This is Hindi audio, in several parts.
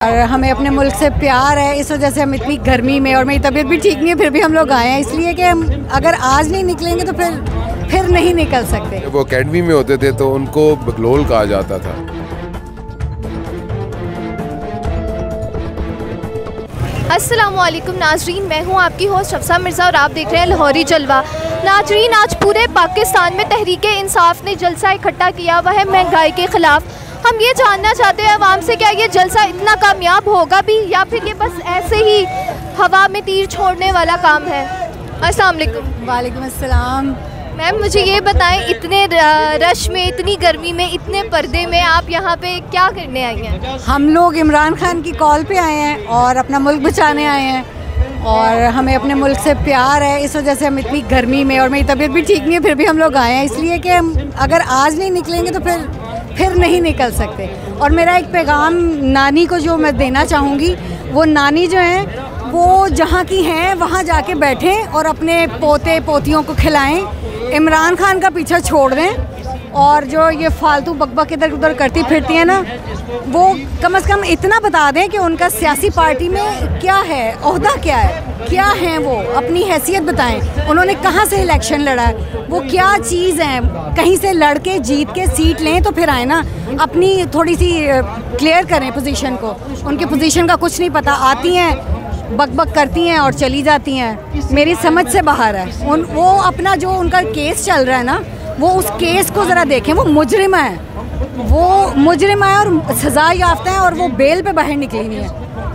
और हमें अपने मुल्क से प्यार है, इस वजह से हम इतनी गर्मी में, और मेरी तबीयत भी ठीक नहीं है, फिर भी हम लोग आए हैं इसलिए कि हम अगर आज नहीं निकलेंगे तो फिर नहीं निकल सकते। वो अकेडमी में होते थे तो उनको बकलोल कहा जाता था। अस्सलामुअलैकुम नाजरीन, मैं हूं आपकी होस्ट हफ्सा मिर्ज़ा और आप देख रहे हैं लाहौरी जलवा। नाजरीन, आज पूरे पाकिस्तान में तहरीके इंसाफ ने जलसा इकट्ठा किया हुआ है महंगाई के ख़िलाफ़। हम ये जानना चाहते हैं आवाम से, क्या ये जलसा इतना कामयाब होगा भी या फिर ये बस ऐसे ही हवा में तीर छोड़ने वाला काम है? अस्सलाम वालेकुम। वालेकुम अस्सलाम। मैम, मुझे ये बताएं, इतने रश में, इतनी गर्मी में, इतने पर्दे में आप यहाँ पे क्या करने आई हैं? हम लोग इमरान खान की कॉल पे आए हैं और अपना मुल्क बचाने आए हैं, और हमें अपने मुल्क से प्यार है, इस वजह से हम इतनी गर्मी में, और मेरी तबीयत भी ठीक नहीं है, फिर भी हम लोग आए हैं इसलिए कि हम अगर आज नहीं निकलेंगे तो फिर नहीं निकल सकते। और मेरा एक पैगाम नानी को जो मैं देना चाहूँगी, वो नानी जो हैं वो जहाँ की हैं वहाँ जाके बैठें और अपने पोते पोतियों को खिलाएं, इमरान खान का पीछा छोड़ दें, और जो ये फालतू बकबक इधर उधर करती फिरती हैं ना, वो कम से कम इतना बता दें कि उनका सियासी पार्टी में क्या है, ओहदा क्या है, क्या हैं वो, अपनी हैसियत बताएं, उन्होंने कहाँ से इलेक्शन लड़ा है, वो क्या चीज़ है, कहीं से लड़ के जीत के सीट लें तो फिर आए ना, अपनी थोड़ी सी क्लियर करें पोजीशन को। उनकी पोजीशन का कुछ नहीं पता, आती हैं बकबक करती हैं और चली जाती हैं, मेरी समझ से बाहर है। वो अपना जो उनका केस चल रहा है ना, वो उस केस को ज़रा देखें, वो मुजरिम है, और सज़ा याफ्ता है, और वो बेल पे बाहर निकली हुई है।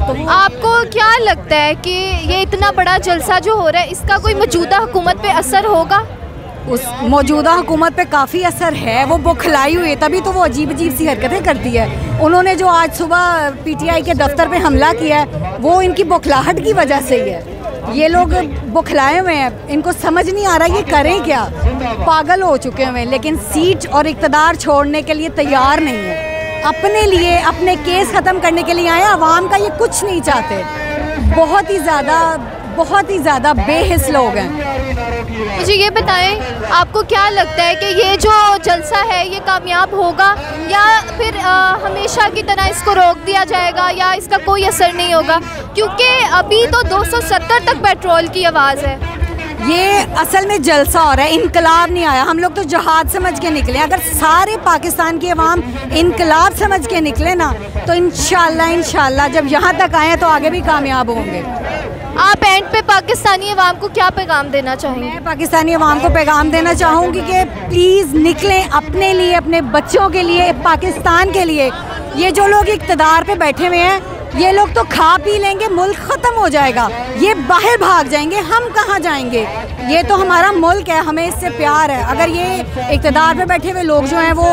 तो आपको क्या लगता है कि ये इतना बड़ा जलसा जो हो रहा है, इसका कोई मौजूदा हुकूमत पे असर होगा? उस मौजूदा हुकूमत पे काफ़ी असर है, वो बौखलाई हुई है, तभी तो वो अजीब अजीब सी हरकतें करती है। उन्होंने जो आज सुबह PTI के दफ्तर पे हमला किया है, वो इनकी बौखलाहट की वजह से ही है। ये लोग बौखलाए हुए हैं, इनको समझ नहीं आ रहा ये करें क्या, पागल हो चुके हैं, लेकिन सीट और इक़्तिदार छोड़ने के लिए तैयार नहीं है। अपने लिए, अपने केस ख़त्म करने के लिए आए, आवाम का ये कुछ नहीं चाहते। बहुत ही ज़्यादा बेहिस लोग हैं। मुझे ये बताएं, आपको क्या लगता है कि ये जो जलसा है ये कामयाब होगा या फिर हमेशा की तरह इसको रोक दिया जाएगा, या इसका कोई असर नहीं होगा? क्योंकि अभी तो 270 तक पेट्रोल की आवाज़ है। ये असल में जलसा हो रहा है, इनकलाब नहीं आया। हम लोग तो जहाद समझ के निकले। अगर सारे पाकिस्तान की आवाम इनकलाब समझ के निकले ना, तो इंशाल्लाह जब यहाँ तक आए तो आगे भी कामयाब होंगे। आप एंड पे पाकिस्तानी अवाम को क्या पैगाम देना चाहेंगे? मैं पाकिस्तानी अवाम को पैगाम देना चाहूँगी कि प्लीज़ निकलें, अपने लिए, अपने बच्चों के लिए, पाकिस्तान के लिए। ये जो लोग इक़्तिदार पे बैठे हुए हैं, ये लोग तो खा पी लेंगे, मुल्क ख़त्म हो जाएगा, ये बाहर भाग जाएंगे, हम कहाँ जाएंगे? ये तो हमारा मुल्क है, हमें इससे प्यार है। अगर ये इक़्तिदार पे बैठे हुए लोग जो हैं वो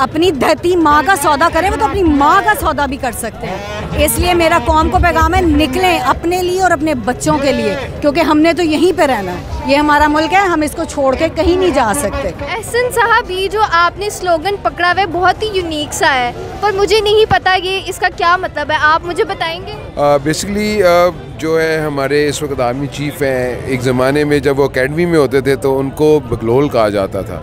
अपनी धरती माँ का सौदा करें, वो तो अपनी माँ का सौदा भी कर सकते हैं। इसलिए मेरा कौम को पैगाम है, निकलें अपने लिए और अपने बच्चों के लिए, क्योंकि हमने तो यहीं पे रहना है, ये हमारा मुल्क है, हम इसको छोड़ के कहीं नहीं जा सकते। एहसन साहब, ये जो आपने स्लोगन पकड़ा हुआ है बहुत ही यूनिक सा है, पर मुझे नहीं पता ये इसका क्या मतलब है, आप मुझे बताएंगे? बेसिकली जो है हमारे इस वक्त आर्मी चीफ़ हैं, एक ज़माने में जब वो अकेडमी में होते थे तो उनको बकलोल कहा जाता था।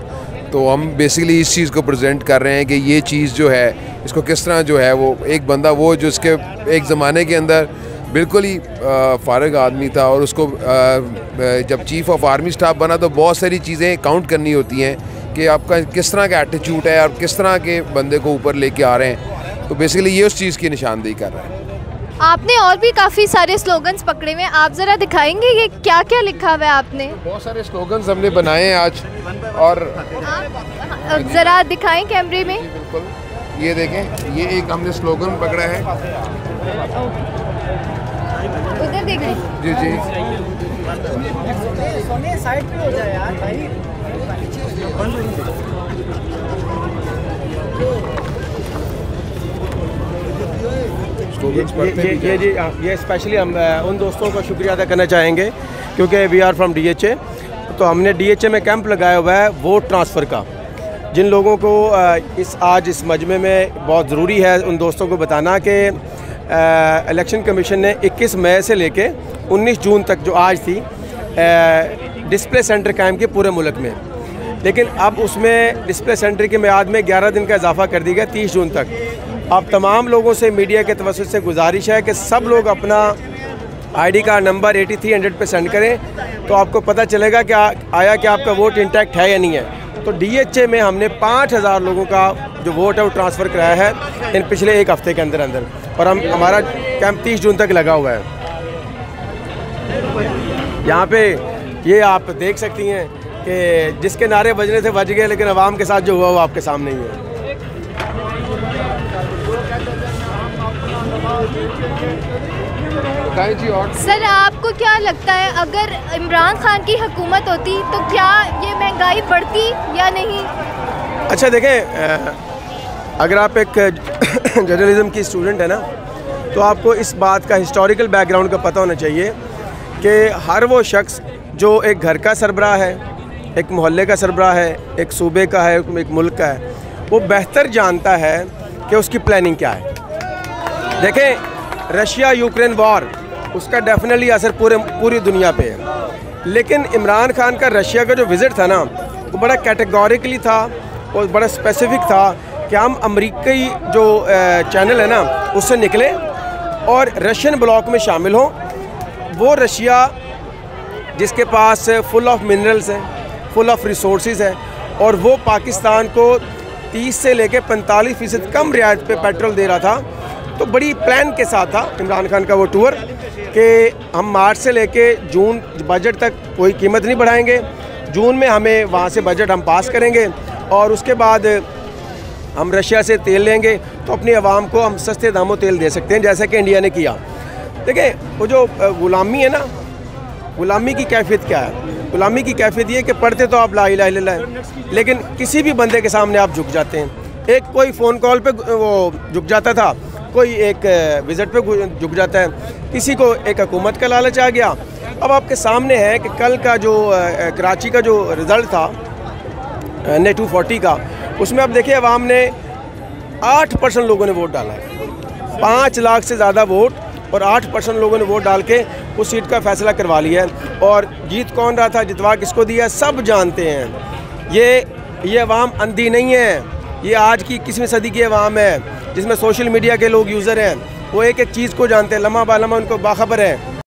तो हम बेसिकली इस चीज़ को प्रेजेंट कर रहे हैं कि ये चीज़ जो है, इसको किस तरह जो है, वो एक बंदा वो जो उसके एक ज़माने के अंदर बिल्कुल ही फारग आदमी था, और उसको जब चीफ़ ऑफ आर्मी स्टाफ बना तो बहुत सारी चीज़ें काउंट करनी होती हैं कि आपका किस तरह का एटीट्यूड है और किस तरह के बंदे को ऊपर लेके आ रहे हैं। तो बेसिकली ये उस चीज़ की निशानदेही कर रहा है। आपने और भी काफ़ी सारे स्लोगन्स पकड़े हुए हैं, आप ज़रा दिखाएंगे ये क्या क्या लिखा हुआ है आपने? बहुत सारे स्लोगन्स हमने बनाए हैं आज, और आप ज़रा दिखाएं कैमरे में। बिल्कुल, ये देखें, ये एक हमने स्लोगन पकड़ा है, उधर देखें। जी साइड पे हो जाए यार भाई। ये स्पेशली हम उन दोस्तों का शुक्रिया अदा करना चाहेंगे क्योंकि वी आर फ्रॉम DHA, तो हमने DHA में कैंप लगाया हुआ है वोट ट्रांसफ़र का। जिन लोगों को आज इस मजमे में बहुत ज़रूरी है उन दोस्तों को बताना कि इलेक्शन कमीशन ने 21 मई से लेके 19 जून तक जो आज थी डिस्प्ले सेंटर कायम किए पूरे मुल्क में, लेकिन अब उसमें डिस्प्ले सेंटर की मियाद में 11 दिन का इजाफा कर दी गया 30 जून तक। आप तमाम लोगों से मीडिया के तवज्जुह से गुजारिश है कि सब लोग अपना आईडी कार्ड नंबर 8300 पे सेंड करें, तो आपको पता चलेगा कि आया कि आपका वोट इंटैक्ट है या नहीं है। तो DHA में हमने 5000 लोगों का जो वोट है वो ट्रांसफ़र कराया है इन पिछले एक हफ़्ते के अंदर अंदर, और हमारा कैंप 30 जून तक लगा हुआ है। यहाँ पे ये आप देख सकती हैं कि जिसके नारे बजने थे बज गए, लेकिन आवाम के साथ जो हुआ वो आपके सामने ही है। सर, आपको क्या लगता है अगर इमरान खान की हुकूमत होती तो क्या ये महंगाई बढ़ती या नहीं? अच्छा देखें, अगर आप एक जर्नलिज़म की स्टूडेंट है ना, तो आपको इस बात का हिस्टोरिकल बैकग्राउंड का पता होना चाहिए कि हर वो शख्स जो एक घर का सरबराह है, एक मोहल्ले का सरबराह है, एक सूबे का है, एक मुल्क का है, वो बेहतर जानता है कि उसकी प्लानिंग क्या है। देखें, रशिया यूक्रेन वॉर, उसका डेफिनेटली असर पूरी दुनिया पे है, लेकिन इमरान खान का रशिया का जो विज़िट था ना, वो बड़ा कैटेगोरिकली था और बड़ा स्पेसिफिक था कि हम अमेरिकी जो चैनल है ना उससे निकले और रशियन ब्लॉक में शामिल हों। वो रशिया जिसके पास फुल ऑफ मिनरल्स है, फुल ऑफ रिसोर्सेज है, और वो पाकिस्तान को 30 से लेकर 45% कम रियायत पे पेट्रोल दे रहा था। तो बड़ी प्लान के साथ था इमरान खान का वो टूर कि हम मार्च से लेके जून बजट तक कोई कीमत नहीं बढ़ाएंगे, जून में हमें वहाँ से बजट हम पास करेंगे और उसके बाद हम रशिया से तेल लेंगे तो अपनी आवाम को हम सस्ते दामों तेल दे सकते हैं, जैसा कि इंडिया ने किया। देखिए, वो जो ग़ुलामी है ना, ग़ुलामी की कैफियत क्या है? ग़ुलामी की कैफियत ये कि पढ़ते तो आप ला इलाहा इल्लल्लाह, लेकिन किसी भी बंदे के सामने आप झुक जाते हैं। एक कोई फ़ोन कॉल पे वो झुक जाता था, कोई एक विज़िट पे झुक जाता है, किसी को एक हुकूमत का लालच आ गया। अब आपके सामने है कि कल का जो कराची का जो रिज़ल्ट था ने 240 का, उसमें आप देखिए अवाम ने 8% लोगों ने वोट डाला है, 5 लाख से ज़्यादा वोट, और 8% लोगों ने वोट डाल के उस सीट का फैसला करवा लिया है। और जीत कौन रहा था, जितवा किसको दिया, सब जानते हैं। ये अवाम अंधी नहीं है, ये आज की 21वीं सदी की अवाम है जिसमें सोशल मीडिया के लोग यूज़र हैं, वो एक एक चीज़ को जानते हैं, लम्हा बालम्हा उनको बाखबर है।